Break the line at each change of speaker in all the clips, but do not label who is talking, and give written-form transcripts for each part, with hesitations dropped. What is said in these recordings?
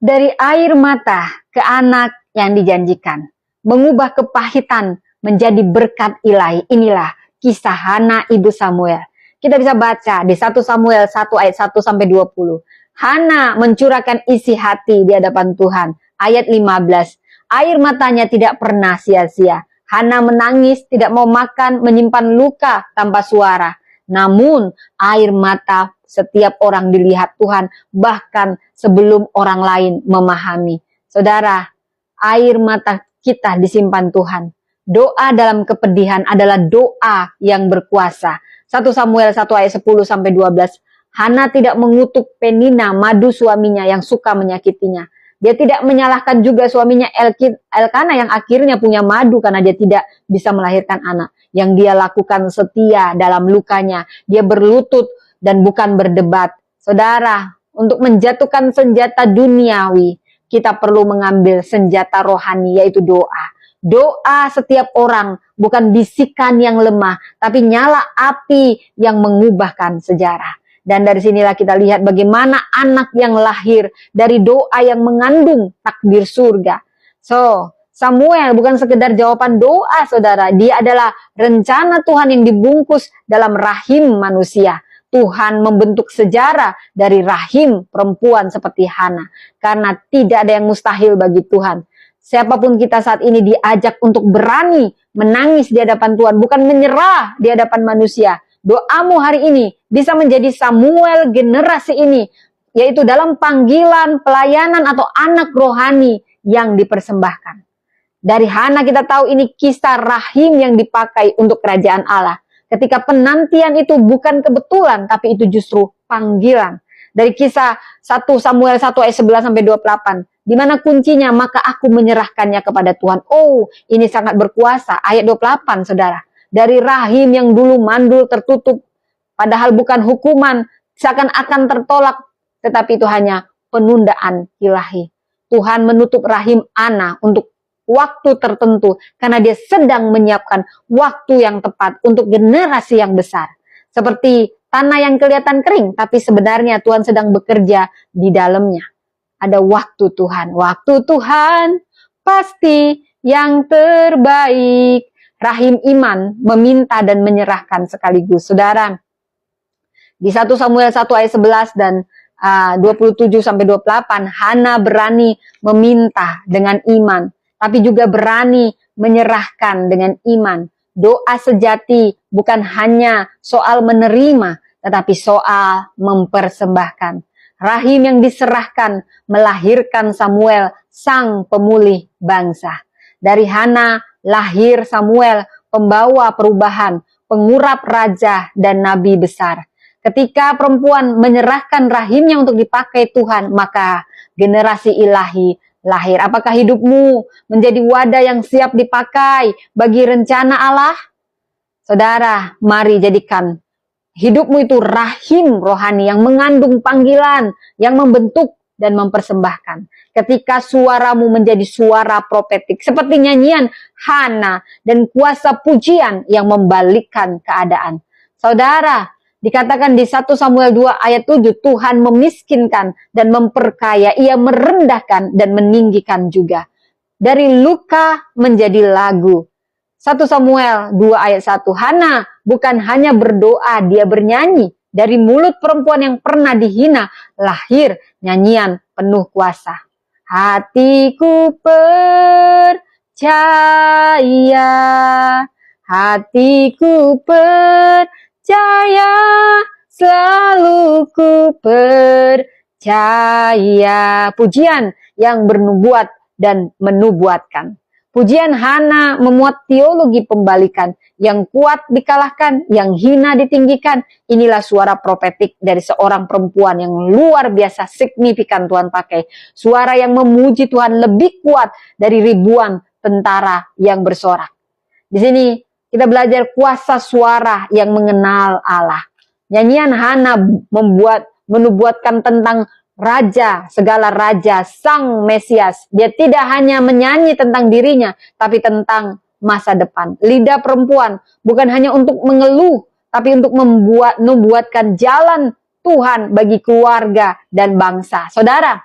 Dari air mata ke anak yang dijanjikan, mengubah kepahitan menjadi berkat ilahi. Inilah kisah Hana ibu Samuel. Kita bisa baca di 1 Samuel 1 ayat 1 sampai 20. Hana mencurahkan isi hati di hadapan Tuhan. Ayat 15. Air matanya tidak pernah sia-sia. Hana menangis, tidak mau makan, menyimpan luka tanpa suara. Namun air mata setiap orang dilihat Tuhan, bahkan sebelum orang lain memahami. Saudara, air mata kita disimpan Tuhan. Doa dalam kepedihan adalah doa yang berkuasa. 1 Samuel 1 ayat 10 sampai 12. Hana tidak mengutuk Penina, madu suaminya yang suka menyakitinya. Dia tidak menyalahkan juga suaminya Elkana yang akhirnya punya madu karena dia tidak bisa melahirkan anak. Yang dia lakukan setia dalam lukanya. Dia berlutut dan bukan berdebat. Saudara, untuk menjatuhkan senjata duniawi, kita perlu mengambil senjata rohani, yaitu doa. Doa setiap orang bukan bisikan yang lemah, tapi nyala api yang mengubahkan sejarah. Dan dari sinilah kita lihat bagaimana anak yang lahir dari doa yang mengandung takdir surga. So, Samuel bukan sekedar jawaban doa, saudara. Dia adalah rencana Tuhan yang dibungkus dalam rahim manusia. Tuhan membentuk sejarah dari rahim perempuan seperti Hana. Karena tidak ada yang mustahil bagi Tuhan. Siapapun kita saat ini diajak untuk berani menangis di hadapan Tuhan. Bukan menyerah di hadapan manusia. Doamu hari ini bisa menjadi Samuel generasi ini. Yaitu dalam panggilan, pelayanan atau anak rohani yang dipersembahkan. Dari Hana kita tahu ini kisah rahim yang dipakai untuk kerajaan Allah. Ketika penantian itu bukan kebetulan, tapi itu justru panggilan. Dari kisah 1 Samuel 1 ayat 11 sampai 28. Di mana kuncinya? Maka aku menyerahkannya kepada Tuhan. Oh, ini sangat berkuasa. Ayat 28, saudara. Dari rahim yang dulu mandul tertutup. Padahal bukan hukuman. Seakan-akan tertolak. Tetapi itu hanya penundaan ilahi. Tuhan menutup rahim Ana untuk waktu tertentu karena dia sedang menyiapkan waktu yang tepat untuk generasi yang besar. Seperti tanah yang kelihatan kering, tapi sebenarnya Tuhan sedang bekerja di dalamnya. Ada waktu Tuhan. Waktu Tuhan pasti yang terbaik. Rahim iman meminta dan menyerahkan sekaligus. Saudara, di 1 Samuel 1 ayat 11 dan 27 sampai 28, Hana berani meminta dengan iman. Tapi juga berani menyerahkan dengan iman. Doa sejati bukan hanya soal menerima, tetapi soal mempersembahkan. Rahim yang diserahkan melahirkan Samuel, sang pemulih bangsa. Dari Hana lahir Samuel, pembawa perubahan, pengurap raja dan nabi besar. Ketika perempuan menyerahkan rahimnya untuk dipakai Tuhan, maka generasi ilahi lahir. Apakah hidupmu menjadi wadah yang siap dipakai bagi rencana Allah? Saudara, mari jadikan hidupmu itu rahim rohani yang mengandung panggilan, yang membentuk dan mempersembahkan. Ketika suaramu menjadi suara profetik, seperti nyanyian Hana dan kuasa pujian yang membalikkan keadaan. Saudara, dikatakan di 1 Samuel 2 ayat 7, Tuhan memiskinkan dan memperkaya, ia merendahkan dan meninggikan juga. Dari luka menjadi lagu. 1 Samuel 2 ayat 1, Hana bukan hanya berdoa, dia bernyanyi. Dari mulut perempuan yang pernah dihina, lahir nyanyian penuh kuasa. Hatiku percaya, hatiku percaya, selalu ku percaya. Pujian yang bernubuat dan menubuatkan. Pujian Hana memuat teologi pembalikan. Yang kuat dikalahkan, yang hina ditinggikan. Inilah suara profetik dari seorang perempuan yang luar biasa signifikan Tuhan pakai. Suara yang memuji Tuhan lebih kuat dari ribuan tentara yang bersorak. Di sini kita belajar kuasa suara yang mengenal Allah. Nyanyian Hana menubuatkan tentang Raja, segala raja, sang Mesias. Dia tidak hanya menyanyi tentang dirinya, tapi tentang masa depan. Lidah perempuan bukan hanya untuk mengeluh, tapi untuk membuatkan jalan Tuhan bagi keluarga dan bangsa. Saudara,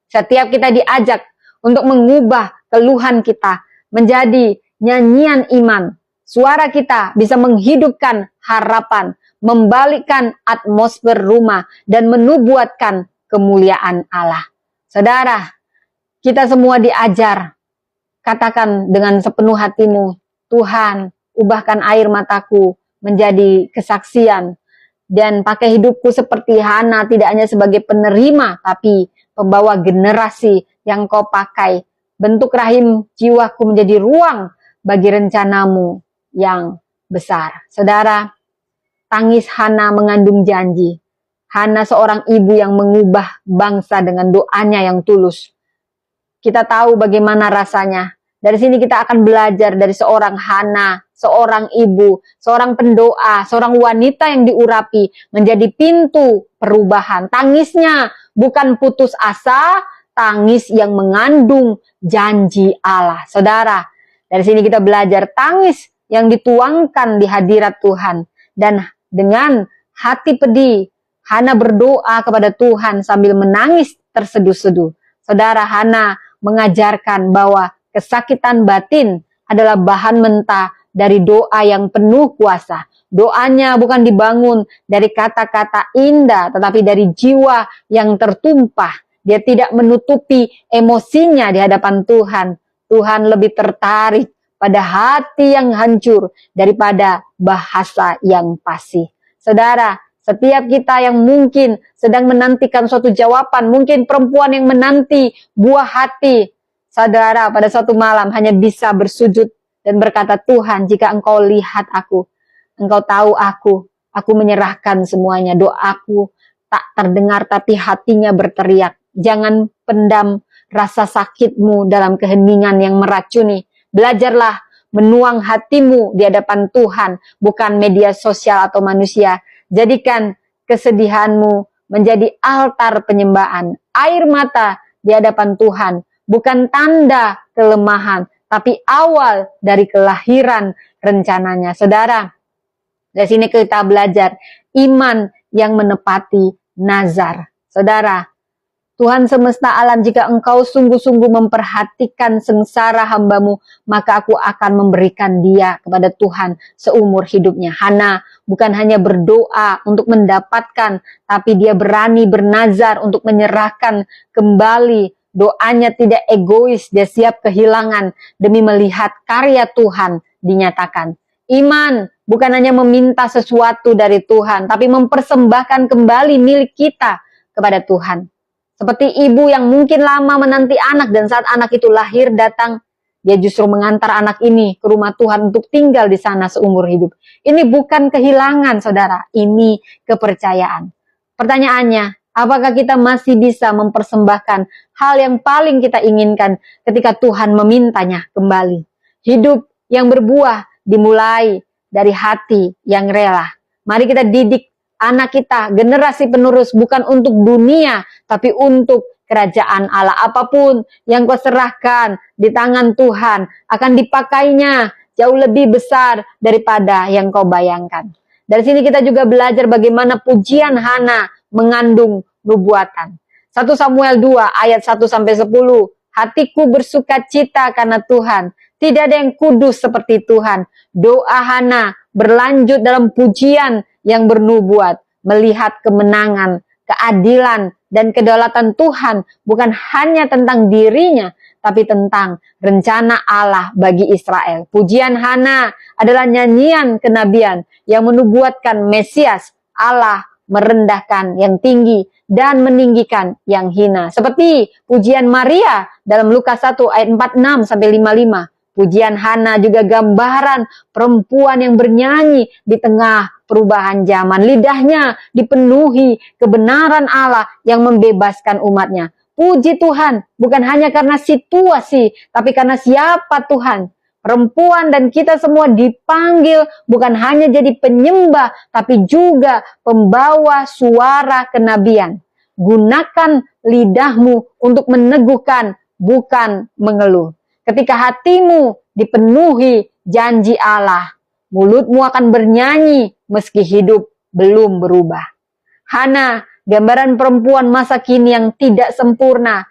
Setiap kita diajak untuk mengubah keluhan kita menjadi nyanyian iman. Suara kita bisa menghidupkan harapan, membalikkan atmosfer rumah, dan menubuatkan kemuliaan Allah. Saudara, kita semua diajar, katakan dengan sepenuh hatimu, Tuhan, ubahkan air mataku menjadi kesaksian, dan pakai hidupku seperti Hana, tidak hanya sebagai penerima, tapi pembawa generasi yang kau pakai. Bentuk rahim jiwaku menjadi ruang bagi rencanamu yang besar. Saudara, tangis Hana mengandung janji. Hana seorang ibu yang mengubah bangsa dengan doanya yang tulus. Kita tahu bagaimana rasanya. Dari sini kita akan belajar dari seorang Hana, seorang ibu, seorang pendoa, seorang wanita yang diurapi menjadi pintu perubahan. Tangisnya bukan putus asa, tangis yang mengandung janji Allah. Saudara, dari sini kita belajar tangis yang dituangkan di hadirat Tuhan. Dan dengan hati pedih, Hana berdoa kepada Tuhan sambil menangis terseduh-seduh. Saudara, Hana mengajarkan bahwa kesakitan batin adalah bahan mentah dari doa yang penuh kuasa. Doanya bukan dibangun dari kata-kata indah, tetapi dari jiwa yang tertumpah. Dia tidak menutupi emosinya di hadapan Tuhan. Tuhan lebih tertarik pada hati yang hancur daripada bahasa yang fasih. Saudara, setiap kita yang mungkin sedang menantikan suatu jawaban, mungkin perempuan yang menanti buah hati, saudara pada suatu malam hanya bisa bersujud dan berkata, Tuhan, jika engkau lihat aku, engkau tahu aku menyerahkan semuanya. Doaku tak terdengar tapi hatinya berteriak. Jangan pendam rasa sakitmu dalam keheningan yang meracuni. Belajarlah menuang hatimu di hadapan Tuhan, bukan media sosial atau manusia. Jadikan kesedihanmu menjadi altar penyembahan. Air mata di hadapan Tuhan bukan tanda kelemahan, tapi awal dari kelahiran rencananya. Saudara, dari sini kita belajar iman yang menepati nazar. Saudara, Tuhan semesta alam, jika engkau sungguh-sungguh memperhatikan sengsara hambamu, maka aku akan memberikan dia kepada Tuhan seumur hidupnya. Hana bukan hanya berdoa untuk mendapatkan, tapi dia berani bernazar untuk menyerahkan kembali. Doanya tidak egois, dia siap kehilangan demi melihat karya Tuhan dinyatakan. Iman bukan hanya meminta sesuatu dari Tuhan, tapi mempersembahkan kembali milik kita kepada Tuhan. Seperti ibu yang mungkin lama menanti anak, dan saat anak itu lahir datang, dia justru mengantar anak ini ke rumah Tuhan untuk tinggal di sana seumur hidup. Ini bukan kehilangan, saudara, ini kepercayaan. Pertanyaannya, apakah kita masih bisa mempersembahkan hal yang paling kita inginkan ketika Tuhan memintanya kembali? Hidup yang berbuah dimulai dari hati yang rela. Mari kita didik anak kita, generasi penerus, bukan untuk dunia, tapi untuk kerajaan Allah. Apapun yang kau serahkan di tangan Tuhan, akan dipakainya jauh lebih besar daripada yang kau bayangkan. Dari sini kita juga belajar bagaimana pujian Hana mengandung nubuatan. 1 Samuel 2 ayat 1-10. Hatiku bersuka cita karena Tuhan. Tidak ada yang kudus seperti Tuhan. Doa Hana berlanjut dalam pujian yang bernubuat, melihat kemenangan, keadilan, dan kedaulatan Tuhan bukan hanya tentang dirinya, tapi tentang rencana Allah bagi Israel. Pujian Hana adalah nyanyian kenabian yang menubuatkan Mesias. Allah merendahkan yang tinggi dan meninggikan yang hina. Seperti pujian Maria dalam Lukas 1 ayat 46-55. Pujian Hana juga gambaran perempuan yang bernyanyi di tengah perubahan zaman. Lidahnya dipenuhi kebenaran Allah yang membebaskan umatnya. Puji Tuhan bukan hanya karena situasi, tapi karena siapa Tuhan. Perempuan dan kita semua dipanggil bukan hanya jadi penyembah, tapi juga pembawa suara kenabian. Gunakan lidahmu untuk meneguhkan, bukan mengeluh. Ketika hatimu dipenuhi janji Allah, mulutmu akan bernyanyi meski hidup belum berubah. Hana, gambaran perempuan masa kini yang tidak sempurna,